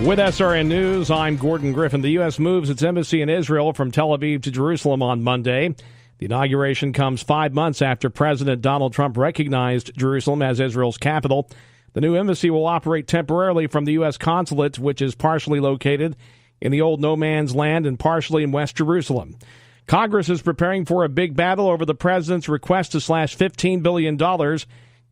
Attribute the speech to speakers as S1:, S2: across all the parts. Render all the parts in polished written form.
S1: With SRN News, I'm Gordon Griffin. The U.S. moves its embassy in Israel from Tel Aviv to Jerusalem on Monday. The inauguration comes 5 months after President Donald Trump recognized Jerusalem as Israel's capital. The new embassy will operate temporarily from the U.S. consulate, which is partially located in the old no-man's land and partially in West Jerusalem. Congress is preparing for a big battle over the president's request to slash $15 billion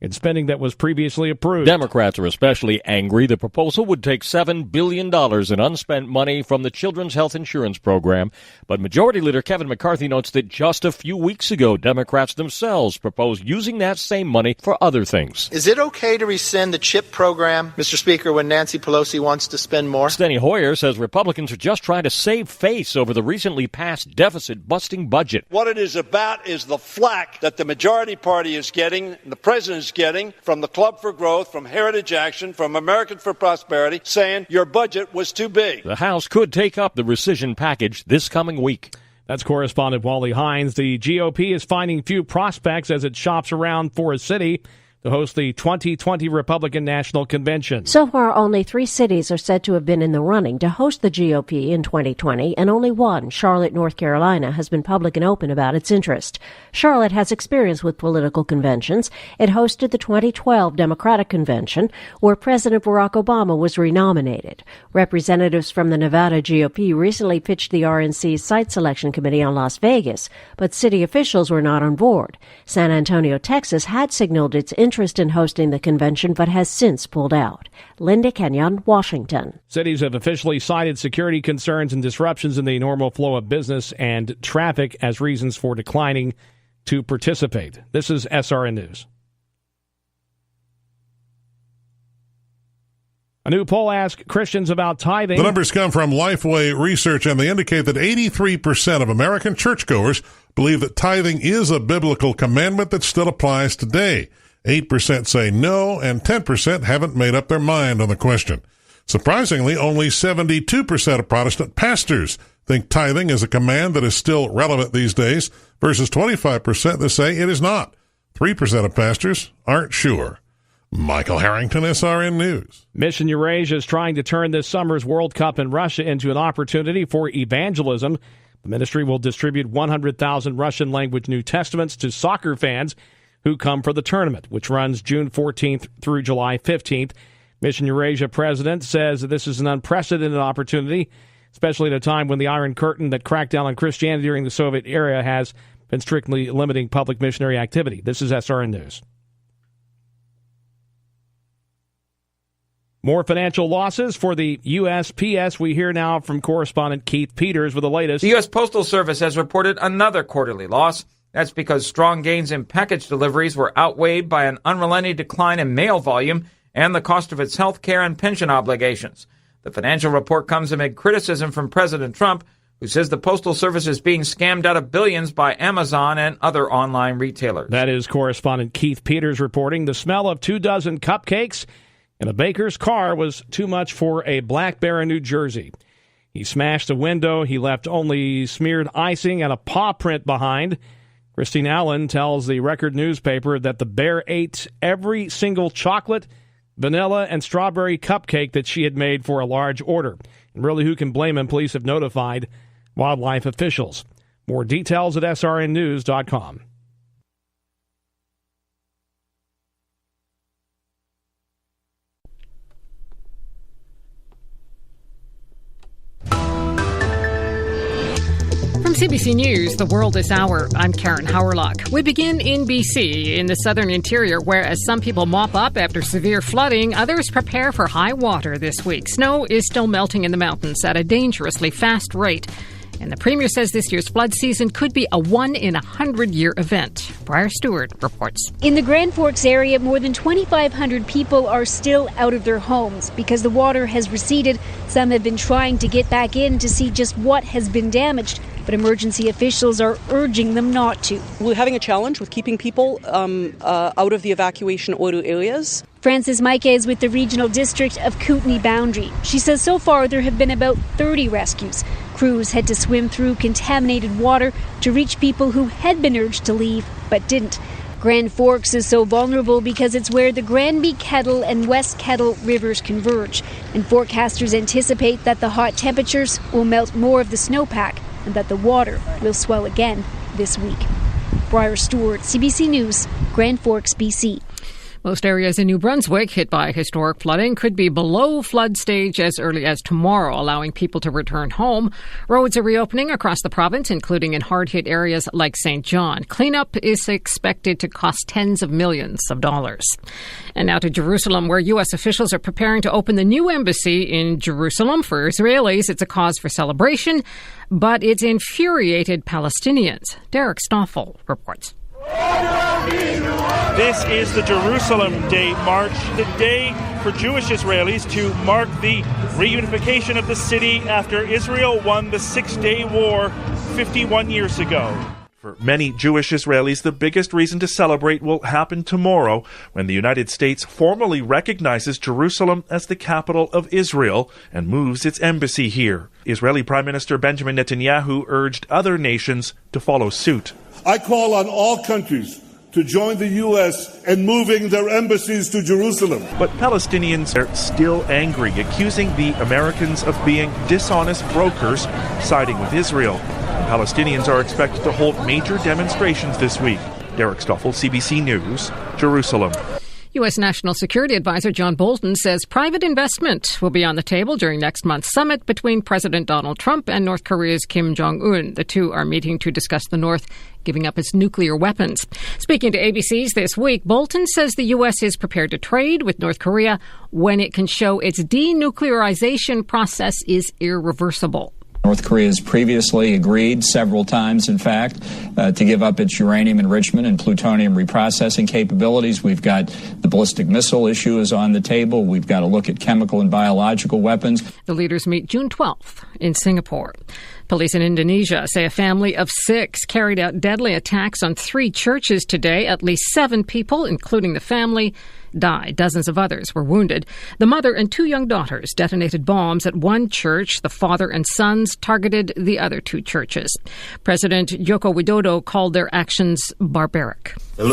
S1: in spending that was previously approved.
S2: Democrats are especially angry. The proposal would take $7 billion in unspent money from the Children's Health Insurance Program. But Majority Leader Kevin McCarthy notes that just a few weeks ago, Democrats themselves proposed using that same money for other things.
S3: Is it okay to rescind the CHIP program, Mr. Speaker, when Nancy Pelosi wants to spend more?
S2: Steny Hoyer says Republicans are just trying to save face over the recently passed deficit-busting budget.
S4: What it is about is the flack that the majority party is getting, and the president is getting from the Club for Growth, from Heritage Action, from Americans for Prosperity, saying your budget was too big.
S2: The House could take up the rescission package this coming week.
S1: That's correspondent Wally Hines. The GOP is finding few prospects as it shops around for a city to host the 2020 Republican National Convention.
S5: So far, only 3 cities are said to have been in the running to host the GOP in 2020, and only one, Charlotte, North Carolina, has been public and open about its interest. Charlotte has experience with political conventions. It hosted the 2012 Democratic Convention, where President Barack Obama was renominated. Representatives from the Nevada GOP recently pitched the RNC's site selection committee on Las Vegas, but city officials were not on board. San Antonio, Texas, had signaled its interest in hosting the convention, but has since pulled out. Linda Kenyon, Washington.
S1: Cities have officially cited security concerns and disruptions in the normal flow of business and traffic as reasons for declining to participate. This is SRN News. A new poll asked Christians about tithing.
S6: The numbers come from Lifeway Research, and they indicate that 83% of American churchgoers believe that tithing is a biblical commandment that still applies today. 8% say no, and 10% haven't made up their mind on the question. Surprisingly, only 72% of Protestant pastors think tithing is a command that is still relevant these days, versus 25% that say it is not. 3% of pastors aren't sure. Michael Harrington, SRN News.
S1: Mission Eurasia is trying to turn this summer's World Cup in Russia into an opportunity for evangelism. The ministry will distribute 100,000 Russian-language New Testaments to soccer fans who come for the tournament, which runs June 14th through July 15th. Mission Eurasia president says that this is an unprecedented opportunity, especially at a time when the Iron Curtain that cracked down on Christianity during the Soviet era has been strictly limiting public missionary activity. This is SRN News. More financial losses for the USPS. We hear now from correspondent Keith Peters with the latest.
S7: The U.S. Postal Service has reported another quarterly loss. That's because strong gains in package deliveries were outweighed by an unrelenting decline in mail volume and the cost of its health care and pension obligations. The financial report comes amid criticism from President Trump, who says the Postal Service is being scammed out of billions by Amazon and other online retailers.
S1: That is correspondent Keith Peters reporting. The smell of 24 cupcakes in a baker's car was too much for a black bear in New Jersey. He smashed a window. He left only smeared icing and a paw print behind. Christine Allen tells the Record newspaper that the bear ate every single chocolate, vanilla, and strawberry cupcake that she had made for a large order. And really, who can blame him? Police have notified wildlife officials. More details at srnnews.com.
S8: From CBC News, The World This Hour, I'm Karen Howerlock. We begin in BC, in the southern interior, where as some people mop up after severe flooding, others prepare for high water this week. Snow is still melting in the mountains at a dangerously fast rate. And the Premier says this year's flood season could be a 1-in-100-year event. Briar Stewart reports.
S9: In the Grand Forks area, more than 2,500 people are still out of their homes because the water has receded. Some have been trying to get back in to see just what has been damaged, but emergency officials are urging them not to.
S10: We're having a challenge with keeping people out of the evacuation order areas.
S9: Frances Mike is with the Regional District of Kootenay Boundary. She says so far there have been about 30 rescues. Crews had to swim through contaminated water to reach people who had been urged to leave but didn't. Grand Forks is so vulnerable because it's where the Granby Kettle and West Kettle rivers converge, and forecasters anticipate that the hot temperatures will melt more of the snowpack and that the water will swell again this week. Briar Stewart, CBC News, Grand Forks, BC.
S8: Most areas in New Brunswick hit by historic flooding could be below flood stage as early as tomorrow, allowing people to return home. Roads are reopening across the province, including in hard-hit areas like St. John. Cleanup is expected to cost tens of millions of dollars. And now to Jerusalem, where U.S. officials are preparing to open the new embassy in Jerusalem. For Israelis, it's a cause for celebration, but it's infuriated Palestinians. Derek Stoffel reports.
S11: This is the Jerusalem Day March, the day for Jewish Israelis to mark the reunification of the city after Israel won the Six-Day War 51 years ago. For many Jewish Israelis, the biggest reason to celebrate will happen tomorrow when the United States formally recognizes Jerusalem as the capital of Israel and moves its embassy here. Israeli Prime Minister Benjamin Netanyahu urged other nations to follow suit.
S12: I call on all countries to join the U.S. in moving their embassies to Jerusalem.
S11: But Palestinians are still angry, accusing the Americans of being dishonest brokers, siding with Israel. And Palestinians are expected to hold major demonstrations this week. Derek Stoffel, CBC News, Jerusalem.
S8: U.S. National Security Advisor John Bolton says private investment will be on the table during next month's summit between President Donald Trump and North Korea's Kim Jong-un. The two are meeting to discuss the North giving up its nuclear weapons. Speaking to ABC's This Week, Bolton says the U.S. is prepared to trade with North Korea when it can show its denuclearization process is irreversible.
S13: North Korea has previously agreed, several times in fact, to give up its uranium enrichment and plutonium reprocessing capabilities. We've got the ballistic missile issue is on the table. We've got to look at chemical and biological weapons.
S8: The leaders meet June 12th in Singapore. Police in Indonesia say a family of 6 carried out deadly attacks on 3 churches today. At least 7 people, including the family, died. Dozens of others were wounded. The mother and 2 young daughters detonated bombs at one church. The father and sons targeted the other 2 churches. President Joko Widodo called their actions barbaric.
S14: The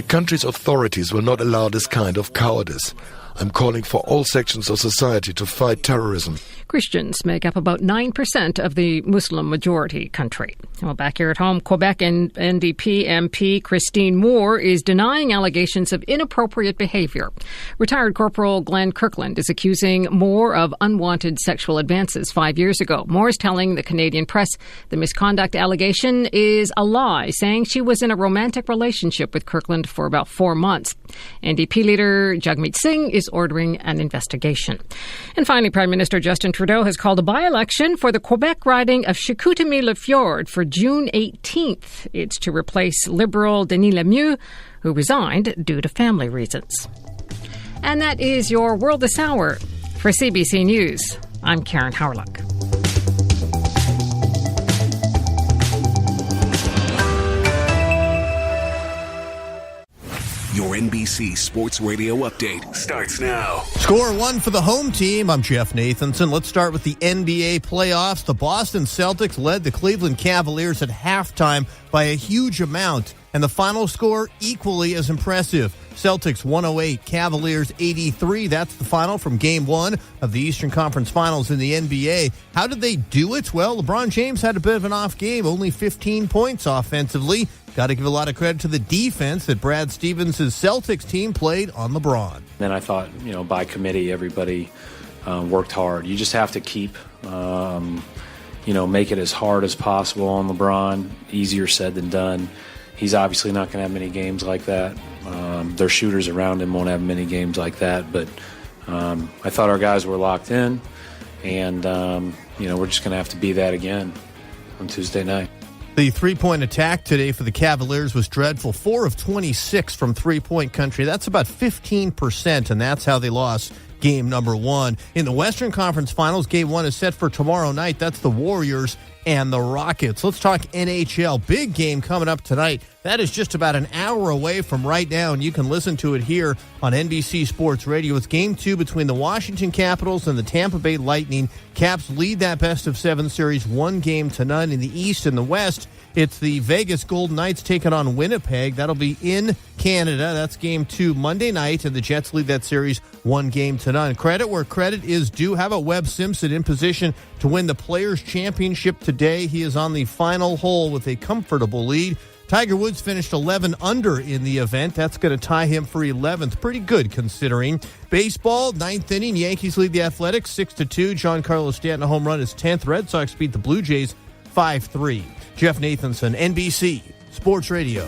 S14: country's authorities will not allow this kind of cowardice. I'm calling for all sections of society to fight terrorism.
S8: Christians make up about 9% of the Muslim-majority country. Well, back here at home, Quebec and NDP MP Christine Moore is denying allegations of inappropriate behavior. Retired Corporal Glenn Kirkland is accusing Moore of unwanted sexual advances 5 years ago. Moore is telling the Canadian press the misconduct allegation is a lie, saying she was in a romantic relationship with Kirkland for about 4 months. NDP leader Jagmeet Singh is ordering an investigation. And finally, Prime Minister Justin Trudeau has called a by-election for the Quebec riding of Chicoutimi-Le-Fjord for June 18th. It's to replace Liberal Denis Lemieux, who resigned due to family reasons. And that is your World This Hour. For CBC News, I'm Karen Howrlock.
S15: Your NBC Sports Radio update starts now.
S16: Score 1 for the home team. I'm Jeff Nathanson. Let's start with the NBA playoffs. The Boston Celtics led the Cleveland Cavaliers at halftime by a huge amount, and the final score equally as impressive. Celtics 108, Cavaliers 83. That's the final from Game 1 of the Eastern Conference Finals in the NBA. How did they do it? Well, LeBron James had a bit of an off game, only 15 points offensively. Got to give a lot of credit to the defense that Brad Stevens' Celtics team played on LeBron.
S17: Then I thought, by committee, everybody worked hard. You just have to keep, make it as hard as possible on LeBron. Easier said than done. He's obviously not going to have many games like that. Their shooters around him won't have many games like that. But I thought our guys were locked in, and, we're just going to have to be that again on Tuesday night.
S16: The three-point attack today for the Cavaliers was dreadful. 4 of 26 from three-point country. That's about 15%, and that's how they lost game number 1. In the Western Conference Finals, game 1 is set for tomorrow night. That's the Warriors and the Rockets. Let's talk NHL. Big game coming up tonight. That is just about an hour away from right now, and you can listen to it here on NBC Sports Radio. It's Game 2 between the Washington Capitals and the Tampa Bay Lightning. Caps lead that best-of-7 series 1-0 in the East. And the West, it's the Vegas Golden Knights taking on Winnipeg. That'll be in Canada. That's Game 2 Monday night, and the Jets lead that series 1-0. Credit where credit is due. How about Webb Simpson in position to win the Players' Championship today? He is on the final hole with a comfortable lead. Tiger Woods finished 11 under in the event. That's going to tie him for 11th. Pretty good considering. Baseball, 9th inning. Yankees lead the Athletics 6-2. Giancarlo Stanton a home run, his 10th. Red Sox beat the Blue Jays 5-3. Jeff Nathanson, NBC Sports Radio.